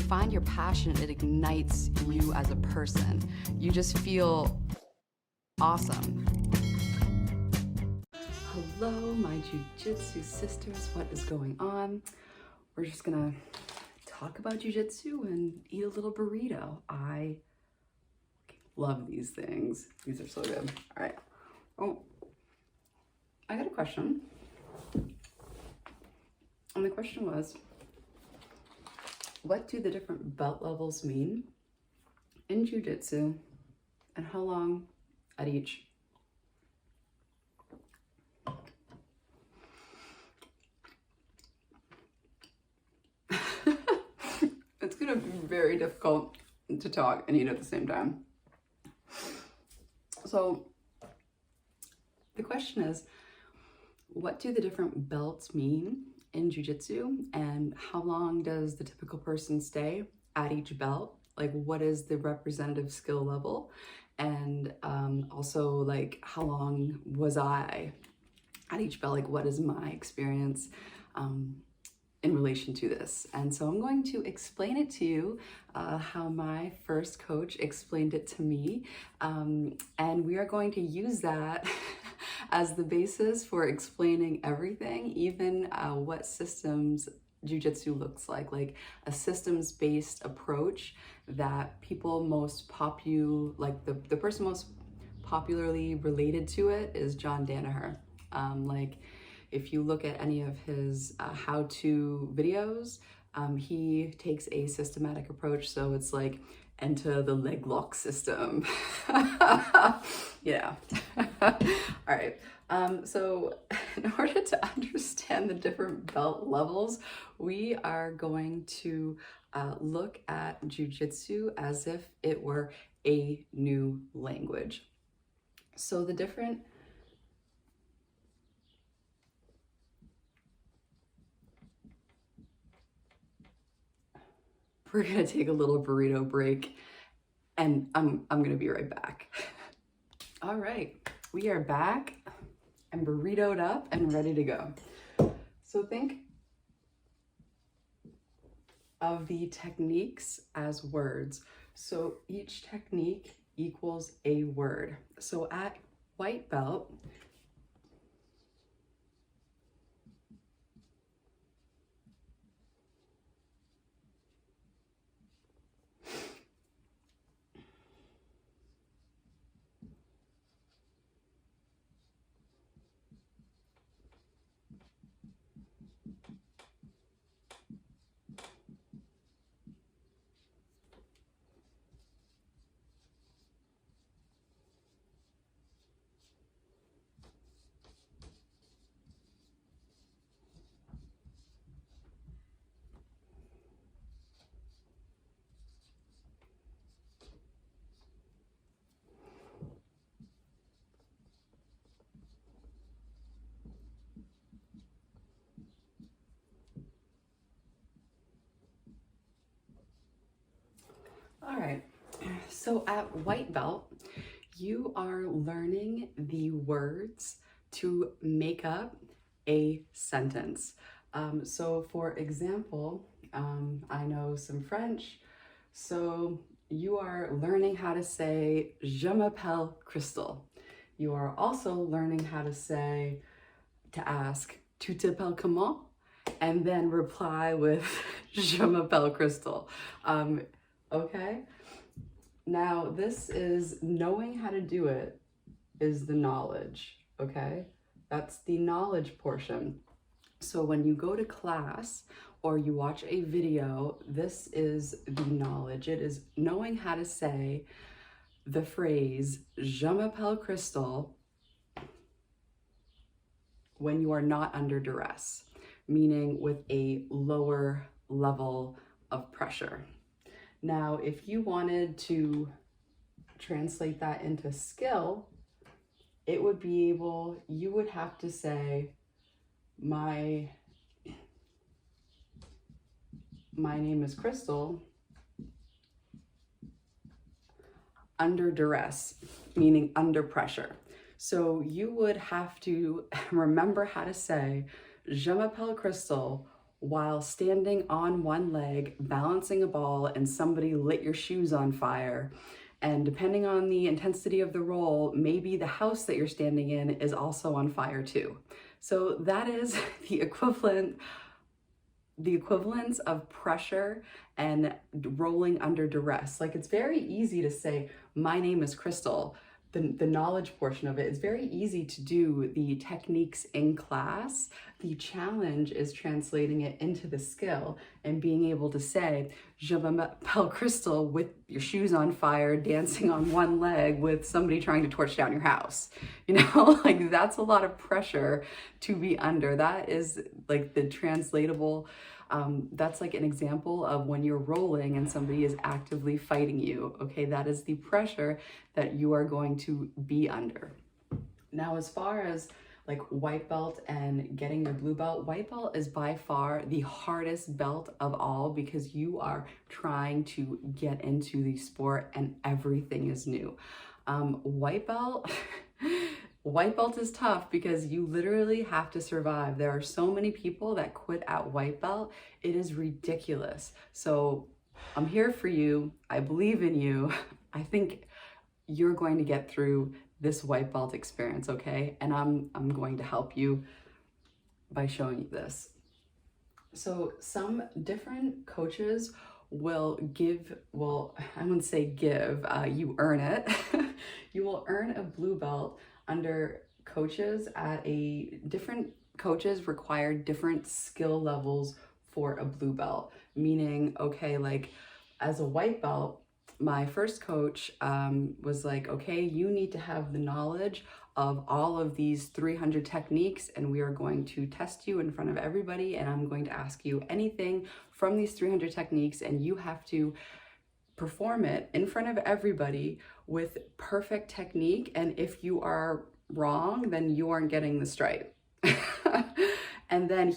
find your passion, it ignites you as a person. You just feel awesome. Hello, my Jiu-Jitsu sisters. What is going on? We're just gonna talk about Jiu-Jitsu and eat a little burrito. I love these things. These are so good. All right. Oh, I got a question. And the question was, what do the different belt levels mean in Jiu-Jitsu and how long at each? It's gonna be very difficult to talk and eat at the same time. So the question is, what do the different belts mean in Jiu-Jitsu and how long does the typical person stay at each belt? Like, what is the representative skill level? And also, like, how long was I at each belt? Like, what is my experience in relation to this? And so I'm going to explain it to you how my first coach explained it to me. And we are going to use that as the basis for explaining everything, even what systems Jiu-Jitsu looks like a systems-based approach that people most the person most popularly related to it is John Danaher. If you look at any of his how-to videos, he takes a systematic approach. So it's like, enter the leg lock system. Yeah. All right. So in order to understand the different belt levels, we are going to look at Jiu-Jitsu as if it were a new language. So the different We're gonna take a little burrito break and I'm gonna be right back. All right, we are back and burritoed up and ready to go. So think of the techniques as words. So each technique equals a word. So at white belt, all right, so at white belt, you are learning the words to make up a sentence. So for example, I know some French, so you are learning how to say, je m'appelle Crystal. You are also learning how to ask, tu t'appelles comment? And then reply with, je m'appelle Crystal. Okay? Now, this is knowing how to do it is the knowledge, okay? That's the knowledge portion. So when you go to class or you watch a video, this is the knowledge. It is knowing how to say the phrase, je m'appelle Crystal, when you are not under duress, meaning with a lower level of pressure. Now, if you wanted to translate that into skill, it would be you would have to say, my name is Crystal, under duress, meaning under pressure. So you would have to remember how to say, je m'appelle Crystal, while standing on one leg, balancing a ball, and somebody lit your shoes on fire. And depending on the intensity of the roll, maybe the house that you're standing in is also on fire too. So that is the equivalence of pressure and rolling under duress. Like, it's very easy to say, my name is Crystal. The knowledge portion of it is very easy to do the techniques in class. The challenge is translating it into the skill and being able to say, Je m'appelle Crystal, with your shoes on fire, dancing on one leg with somebody trying to torch down your house. You know, like, that's a lot of pressure to be under. That is like the translatable. That's like an example of when you're rolling and somebody is actively fighting you. Okay, that is the pressure that you are going to be under. Now, as far as like white belt and getting your blue belt, white belt is by far the hardest belt of all, because you are trying to get into the sport and everything is new. White belt is tough because you literally have to survive. There are so many people that quit at white belt. It is ridiculous. So I'm here for you. I believe in you. I think you're going to get through this white belt experience, okay? And I'm going to help you by showing you this. So some different coaches will give, well, I wouldn't say give, you earn it. You will earn a blue belt under coaches different coaches require different skill levels for a blue belt. Meaning, okay, like as a white belt, my first coach was like, okay, you need to have the knowledge of all of these 300 techniques, and we are going to test you in front of everybody, and I'm going to ask you anything from these 300 techniques, and you have to perform it in front of everybody with perfect technique, and if you are wrong, then you aren't getting the stripe. And then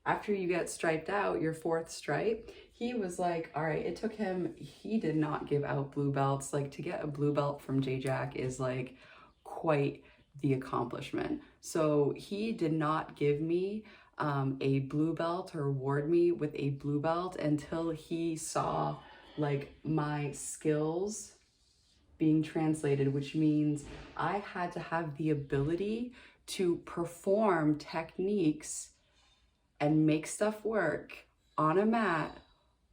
after you get striped out, your fourth stripe, he was like, all right, it took him, he did not give out blue belts. Like, to get a blue belt from J-Jack is like quite the accomplishment. So he did not give me a blue belt or award me with a blue belt until he saw like my skills being translated, which means I had to have the ability to perform techniques and make stuff work on a mat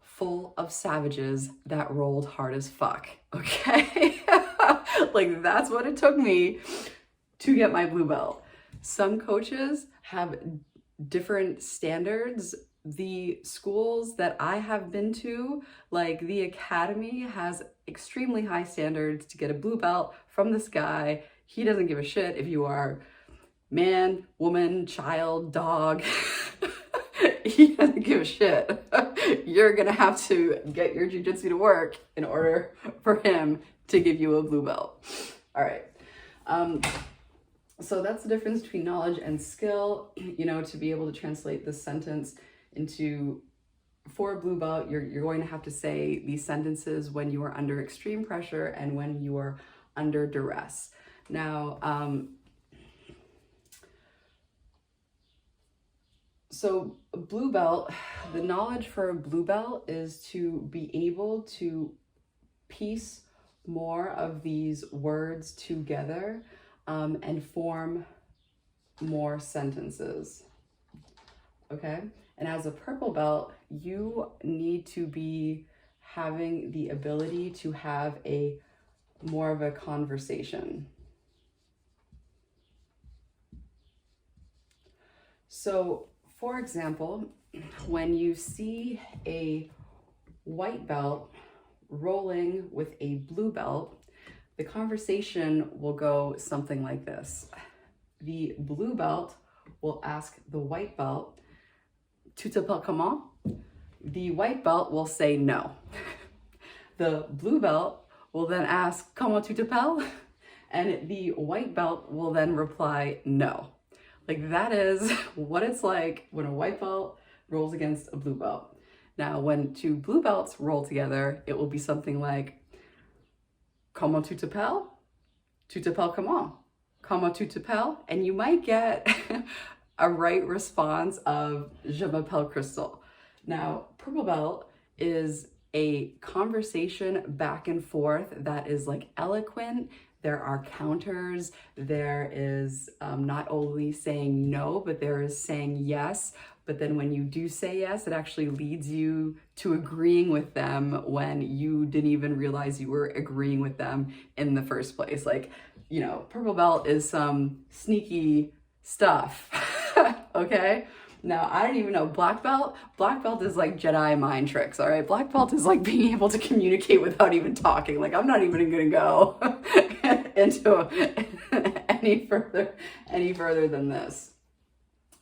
full of savages that rolled hard as fuck, okay? Like, that's what it took me to get my blue belt. Some coaches have different standards. The schools that I have been to, like the academy, has extremely high standards to get a blue belt from this guy. He doesn't give a shit if you are man, woman, child, dog. He doesn't give a shit. You're gonna have to get your jiu-jitsu to work in order for him to give you a blue belt. All right. So that's the difference between knowledge and skill. You know, to be able to translate this sentence for a blue belt, you're going to have to say these sentences when you are under extreme pressure and when you are under duress. Now, so a blue belt, the knowledge for a blue belt is to be able to piece more of these words together and form more sentences, okay? And as a purple belt, you need to be having the ability to have more of a conversation. So, for example, when you see a white belt rolling with a blue belt, the conversation will go something like this. The blue belt will ask the white belt, "Tu t'appelles comment?" The white belt will say no. The blue belt will then ask, "Comment tu t'appelles?" And the white belt will then reply, "No." Like, that is what it's like when a white belt rolls against a blue belt. Now, when two blue belts roll together, it will be something like, "Comment tu t'appelles? Tu t'appelles comment? Comment tu t'appelles?" And you might get a right response of Je m'appelle Crystal. Now, purple belt is a conversation back and forth that is like eloquent. There are counters. There is not only saying no, but there is saying yes. But then when you do say yes, it actually leads you to agreeing with them when you didn't even realize you were agreeing with them in the first place. Like, you know, purple belt is some sneaky stuff, okay? Now, I don't even know, black belt is like Jedi mind tricks, all right? Black belt is like being able to communicate without even talking. Like, I'm not even gonna go into any further than this.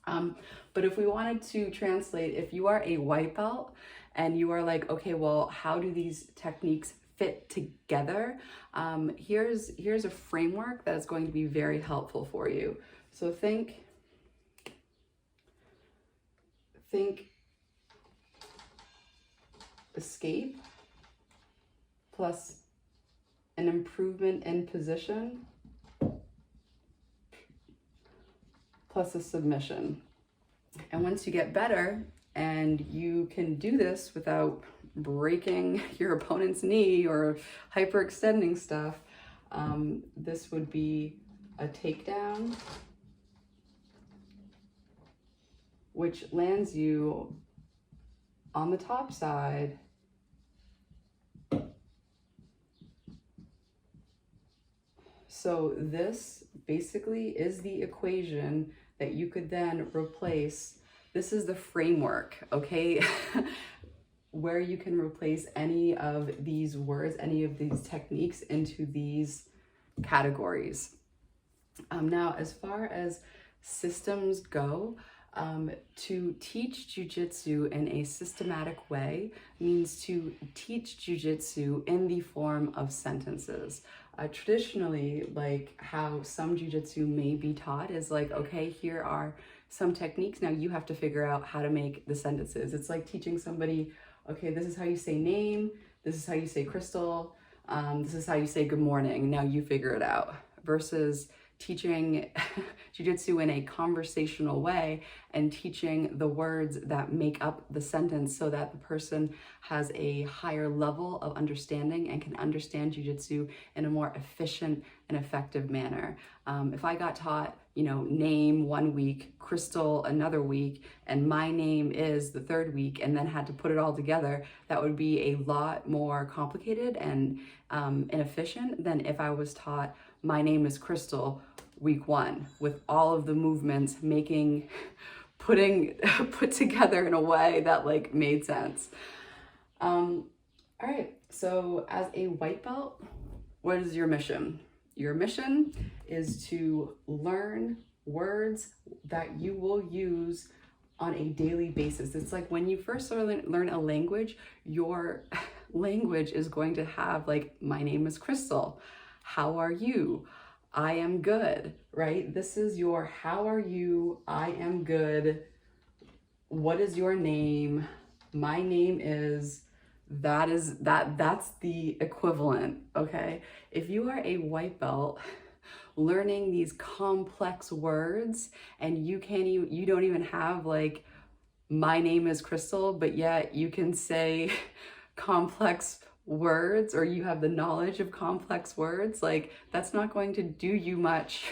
But if we wanted to translate, if you are a white belt and you are like, okay, well, how do these techniques fit together? Here's a framework that is going to be very helpful for you. So think escape plus an improvement in position plus a submission. And once you get better and you can do this without breaking your opponent's knee or hyperextending stuff, this would be a takedown, which lands you on the top side So this basically is the equation that you could then replace. This is the framework, okay? Where you can replace any of these words, any of these techniques into these categories. Now, as far as systems go, to teach Jiu-Jitsu in a systematic way means to teach Jiu-Jitsu in the form of sentences. Traditionally, like how some Jiu-Jitsu may be taught is like, okay, here are some techniques. Now you have to figure out how to make the sentences. It's like teaching somebody, okay, this is how you say name, this is how you say crystal, this is how you say good morning. Now you figure it out. Versus teaching Jiu-Jitsu in a conversational way and teaching the words that make up the sentence so that the person has a higher level of understanding and can understand Jiu-Jitsu in a more efficient and effective manner. If I got taught, you know, name one week, crystal another week, and my name is the third week, and then had to put it all together, that would be a lot more complicated and inefficient than if I was taught my name is Crystal week one with all of the movements put together in a way that like made sense. All right, so as a white belt, what is your mission? Your mission is to learn words that you will use on a daily basis. It's like when you first learn a language, your language is going to have like, my name is Crystal. How are you? I am good, right? This is your how are you? I am good. What is your name? My name is, that's the equivalent, okay? If you are a white belt learning these complex words and you don't even have like, my name is Crystal, but yet you can say complex words, or you have the knowledge of complex words, like that's not going to do you much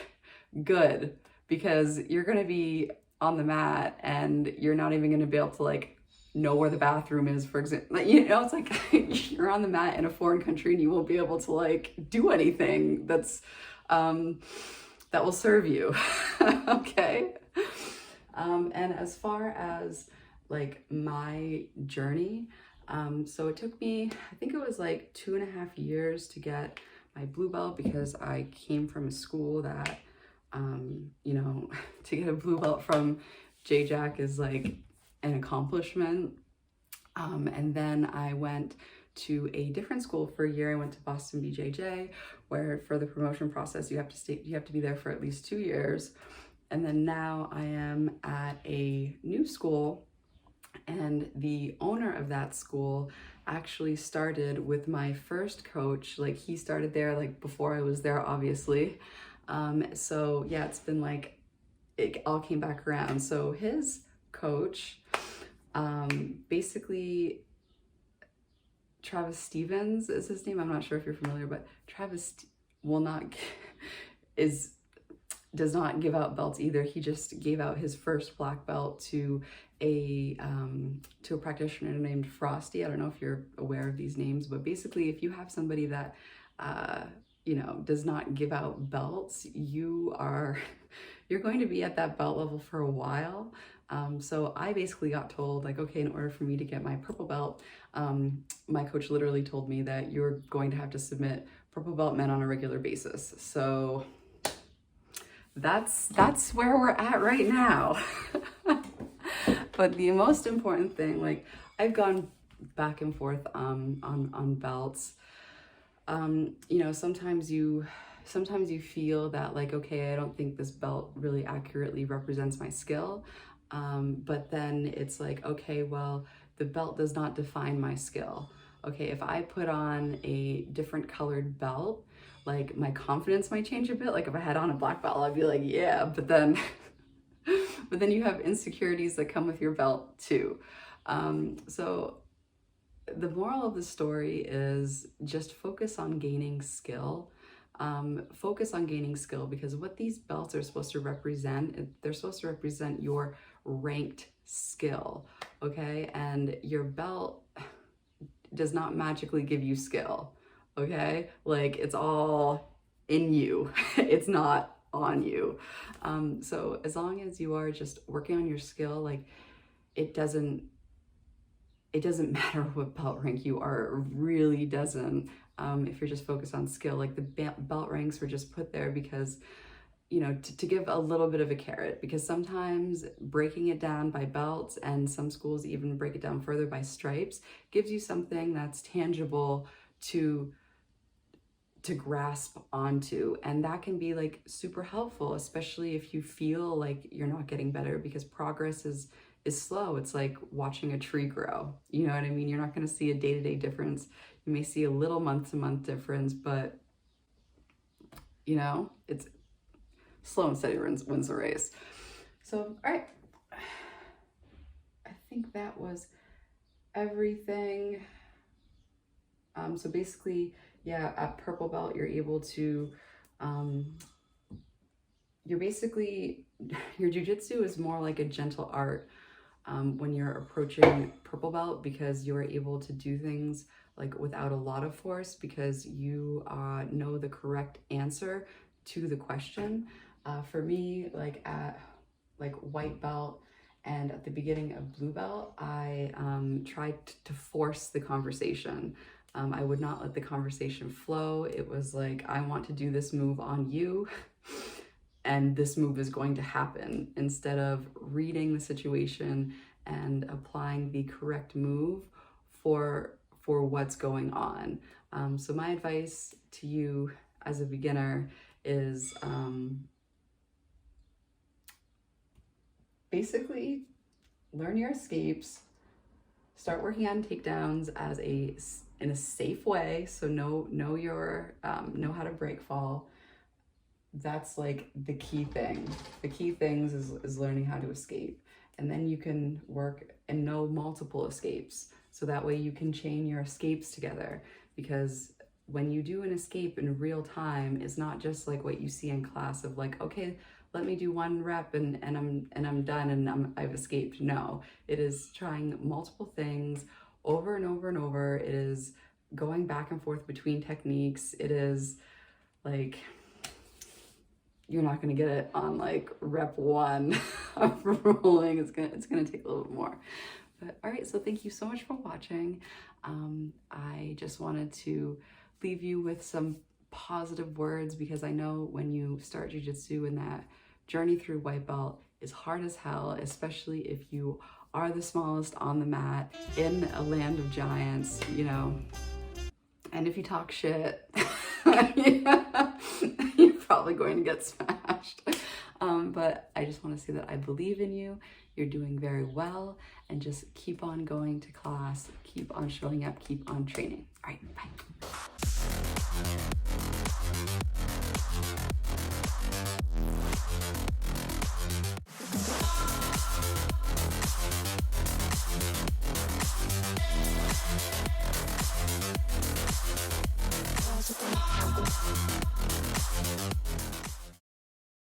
good, because you're going to be on the mat and you're not even going to be able to like know where the bathroom is, for example. You know, it's like you're on the mat in a foreign country and you won't be able to like do anything that's that will serve you. Okay. And as far as like my journey, so it took me, I think it was like 2.5 years to get my blue belt, because I came from a school that, you know, to get a blue belt from JJAC is like an accomplishment. And then I went to a different school for a year. I went to Boston BJJ, where for the promotion process, you have to be there for at least 2 years. And then now I am at a new school, and the owner of that school actually started with my first coach. Like he started there like before I was there, obviously. So yeah, it's been like it all came back around. So his coach, basically, Travis Stevens is his name. I'm not sure if you're familiar, but Travis will not does not give out belts either. He just gave out his first black belt to a practitioner named Frosty. I don't know if you're aware of these names, but basically, if you have somebody that you know, does not give out belts, you're going to be at that belt level for a while. So I basically got told, like, okay, in order for me to get my purple belt, my coach literally told me that you're going to have to submit purple belt men on a regular basis. So that's where we're at right now. But the most important thing, like, I've gone back and forth on belts. You know, sometimes you feel that, like, okay, I don't think this belt really accurately represents my skill. But then it's like, okay, well, the belt does not define my skill. Okay, if I put on a different colored belt, like, my confidence might change a bit. Like, if I had on a black belt, I'd be like, yeah, but then you have insecurities that come with your belt too. So the moral of the story is just focus on gaining skill. Focus on gaining skill, because what these belts are supposed to represent, they're supposed to represent your ranked skill, okay? And your belt does not magically give you skill, okay? Like, it's all in you. It's not on you. So as long as you are just working on your skill, like, it doesn't matter what belt rank you are. It really doesn't. If you're just focused on skill, like, the belt ranks were just put there because, you know, to give a little bit of a carrot, because sometimes breaking it down by belts, and some schools even break it down further by stripes, gives you something that's tangible to grasp onto. And that can be, like, super helpful, especially if you feel like you're not getting better, because progress is slow. It's like watching a tree grow. You know what I mean? You're not going to see a day-to-day difference. You may see a little month-to-month difference, but, you know, it's slow and steady wins the race. So, all right. I think that was everything. So basically, yeah, at purple belt, you're able to, your jiu-jitsu is more like a gentle art when you're approaching purple belt, because you're able to do things, like, without a lot of force, because you know the correct answer to the question. For me, like, at white belt and at the beginning of blue belt, I tried to force the conversation. I would not let the conversation flow. It was like, I want to do this move on you, and this move is going to happen, instead of reading the situation and applying the correct move for what's going on. So my advice to you as a beginner is basically learn your escapes, start working on takedowns in a safe way. So know how to break fall. That's, like, the key thing. The key things is learning how to escape. And then you can work and know multiple escapes. So that way you can chain your escapes together. Because when you do an escape in real time, it's not just like what you see in class of, like, okay, let me do one rep and I'm done and I've escaped. No, it is trying multiple things over and over and over. It is going back and forth between techniques. It is, like, you're not going to get it on, like, rep 1 of rolling. It's gonna take a little bit more. But all right, so thank you so much for watching. I just wanted to leave you with some positive words, because I know when you start jiu-jitsu and that journey through white belt is hard as hell, especially if you are the smallest on the mat in a land of giants, you know. And if you talk shit, you're probably going to get smashed. But I just want to say that I believe in you. You're doing very well, and just keep on going to class, keep on showing up, keep on training. All right, bye.